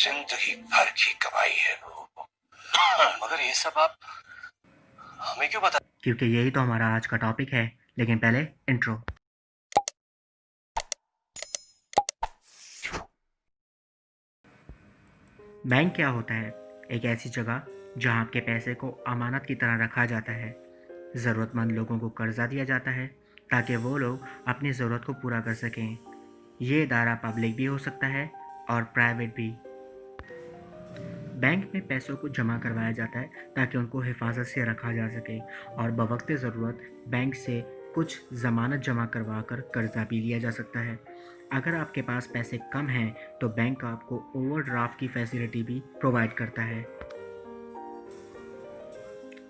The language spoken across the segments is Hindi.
जिंदगी भर की कमाई है वो। मगर ये सब आप हमें क्यों बता? क्योंकि यही तो हमारा आज का टॉपिक है। लेकिन पहले इंट्रो। बैंक क्या होता है? एक ऐसी जगह जहां आपके पैसे को अमानत की तरह रखा जाता है। ज़रूरतमंद लोगों को कर्जा दिया जाता है ताकि वो लोग अपनी ज़रूरत को पूरा कर सकें। ये इदारा पब्लिक भी हो सकता है और प्राइवेट भी। बैंक में पैसों को जमा करवाया जाता है ताकि उनको हिफाजत से रखा जा सके और बवक्त ज़रूरत बैंक से कुछ ज़मानत जमा करवा कर कर्जा भी लिया जा सकता है। अगर आपके पास पैसे कम हैं तो बैंक आपको ओवरड्राफ्ट की फैसिलिटी भी प्रोवाइड करता है।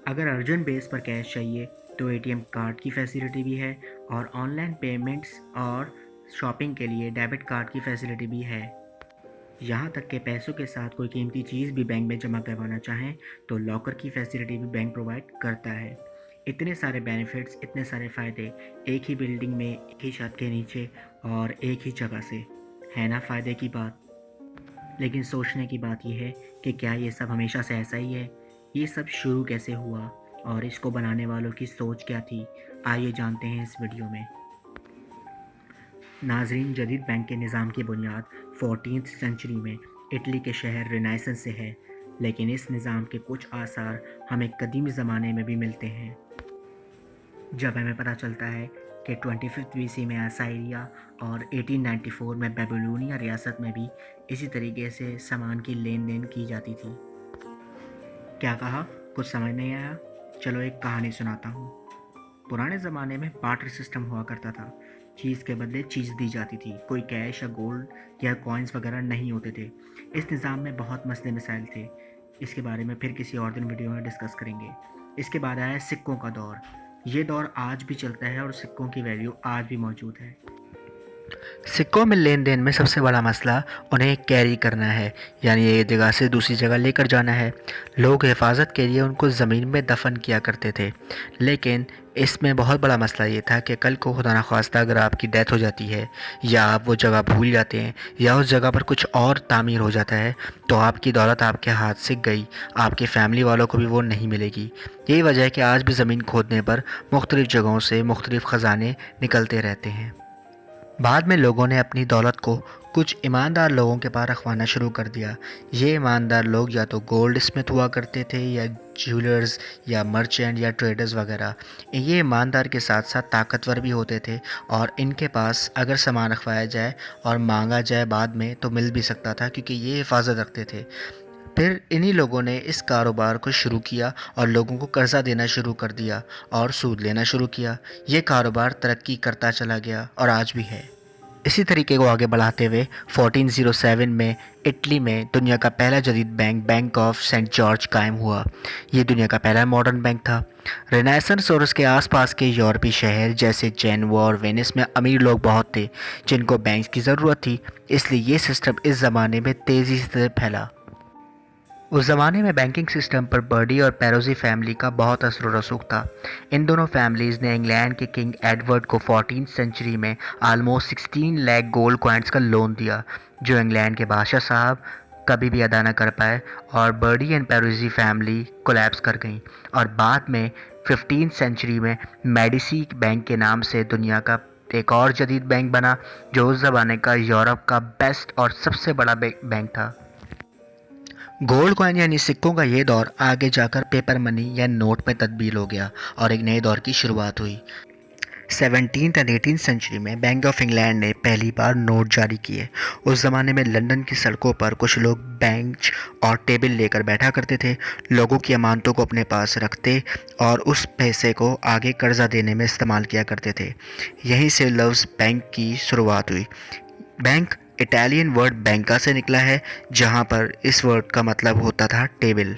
अगर अर्जेंट बेस पर कैश चाहिए तो एटीएम कार्ड की फैसिलिटी भी है और ऑनलाइन पेमेंट्स और शॉपिंग के लिए डेबिट कार्ड की फैसिलिटी भी है। यहाँ तक के पैसों के साथ कोई कीमती चीज़ भी बैंक में जमा करवाना चाहें तो लॉकर की फैसिलिटी भी बैंक प्रोवाइड करता है। इतने सारे बेनिफिट्स, इतने सारे फ़ायदे एक ही बिल्डिंग में, एक ही छत के नीचे और एक ही जगह से, है ना फ़ायदे की बात। लेकिन सोचने की बात यह है कि क्या ये सब हमेशा से ऐसा ही है? ये सब शुरू कैसे हुआ और इसको बनाने वालों की सोच क्या थी? आइए जानते हैं इस वीडियो में। नाज़रीन, जदीद बैंक के निज़ाम की बुनियाद 14th सेंचुरी में इटली के शहर रिनाइसेंस से है, लेकिन इस निज़ाम के कुछ आसार हमें कदीम ज़माने में भी मिलते हैं। जब हमें पता चलता है कि 25th BC में असाइरिया और 1894 में बेबीलोनिया रियासत में भी इसी तरीके से सामान की लेन देन की जाती थी। क्या कहा? कुछ समझ नहीं आया? चलो एक कहानी सुनाता हूँ। पुराने ज़माने में बार्टर सिस्टम हुआ करता था। चीज़ के बदले चीज़ दी जाती थी। कोई कैश या गोल्ड या कॉइन्स वगैरह नहीं होते थे। इस निज़ाम में बहुत मसले मसाइल थे। इसके बारे में फिर किसी और दिन वीडियो में डिस्कस करेंगे। इसके बाद आया सिक्कों का दौर। ये दौर आज भी चलता है और सिक्कों की वैल्यू आज भी मौजूद है। सिक्कों में लेन देन में सबसे बड़ा मसला उन्हें कैरी करना है, यानी एक जगह से दूसरी जगह लेकर जाना है। लोग हिफाजत के लिए उनको ज़मीन में दफन किया करते थे, लेकिन इसमें बहुत बड़ा मसला ये था कि कल को खुदा न खास्ता अगर आपकी डेथ हो जाती है या आप वो जगह भूल जाते हैं या उस जगह पर कुछ और तामीर हो जाता है तो आपकी दौलत आपके हाथ से गई, आपके फैमिली वालों को भी वो नहीं मिलेगी। यही वजह है कि आज भी ज़मीन खोदने पर मुख्तलिफ़ जगहों से मुख्तलिफ़ ख़जाने निकलते रहते हैं। बाद में लोगों ने अपनी दौलत को कुछ ईमानदार लोगों के पास रखवाना शुरू कर दिया। ये ईमानदार लोग या तो गोल्ड स्मिथ हुआ करते थे या ज्वेलर्स या मर्चेंट या ट्रेडर्स वगैरह। ये ईमानदार के साथ साथ ताकतवर भी होते थे और इनके पास अगर सामान रखवाया जाए और मांगा जाए बाद में तो मिल भी सकता था, क्योंकि ये हिफाजत रखते थे। फिर इन्हीं लोगों ने इस कारोबार को शुरू किया और लोगों को कर्जा देना शुरू कर दिया और सूद लेना शुरू किया। ये कारोबार तरक्की करता चला गया और आज भी है। इसी तरीके को आगे बढ़ाते हुए 1407 में इटली में दुनिया का पहला जदीद bank, bank of Saint George कायम हुआ। ये दुनिया का पहला मॉडर्न बैंक था। रेनेसांस और उसके आसपास के यूरोपीय शहर जैसे जेनवा और वेनिस में अमीर लोग बहुत थे जिनको बैंक की ज़रूरत थी, इसलिए ये सिस्टम इस ज़माने में तेज़ी से फैला। उस ज़माने में बैंकिंग सिस्टम पर बर्डी और पेरोजी फैमिली का बहुत असर और रसूख था। इन दोनों फैमिलीज़ ने इंग्लैंड के किंग एडवर्ड को 14th सेंचुरी में आलमोस्ट 16 लाख गोल्ड कॉइन्स का लोन दिया, जो इंग्लैंड के बादशाह साहब कभी भी अदा न कर पाए, और बर्डी एंड पेरोजी फैमिली कोलैप्स कर गई और बाद में 15th सेंचुरी में मेडिसी बैंक के नाम से दुनिया का एक और जदीद बैंक बना, जो उस ज़माने का यूरोप का बेस्ट और सबसे बड़ा बैंक था। गोल्ड कॉइन यानी सिक्कों का ये दौर आगे जाकर पेपर मनी या नोट में तब्दील हो गया और एक नए दौर की शुरुआत हुई। 17th एंड 18th सेंचुरी में बैंक ऑफ इंग्लैंड ने पहली बार नोट जारी किए। उस ज़माने में लंदन की सड़कों पर कुछ लोग बेंच और टेबल लेकर बैठा करते थे, लोगों की अमानतों को अपने पास रखते और उस पैसे को आगे कर्जा देने में इस्तेमाल किया करते थे। यहीं से लव्स बैंक की शुरुआत हुई। बैंक इटालियन वर्ड बैंका से निकला है, जहां पर इस वर्ड का मतलब होता था table.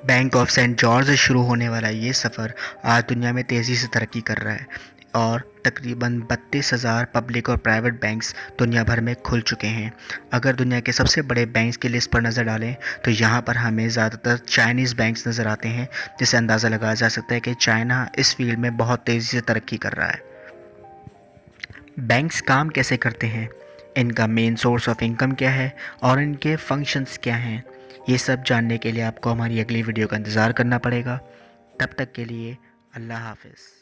Bank of Saint George से शुरू होने वाला ये सफ़र आज दुनिया में तेज़ी से तरक्की कर रहा है और तकरीबन 32,000 पब्लिक और प्राइवेट बैंक्स दुनिया भर में खुल चुके हैं। अगर दुनिया के सबसे बड़े बैंक्स की लिस्ट पर नज़र डालें तो यहाँ पर हमें ज़्यादातर चाइनीज़ बैंक्स नज़र आते हैं, जिससे अंदाज़ा लगाया जा सकता है कि चाइना इस फील्ड में बहुत तेज़ी से तरक्की कर रहा है। बैंक्स काम कैसे करते हैं? इनका मेन सोर्स ऑफ इनकम क्या है और इनके फंक्शंस क्या हैं, ये सब जानने के लिए आपको हमारी अगली वीडियो का इंतज़ार करना पड़ेगा। तब तक के लिए अल्लाह हाफ़िज़।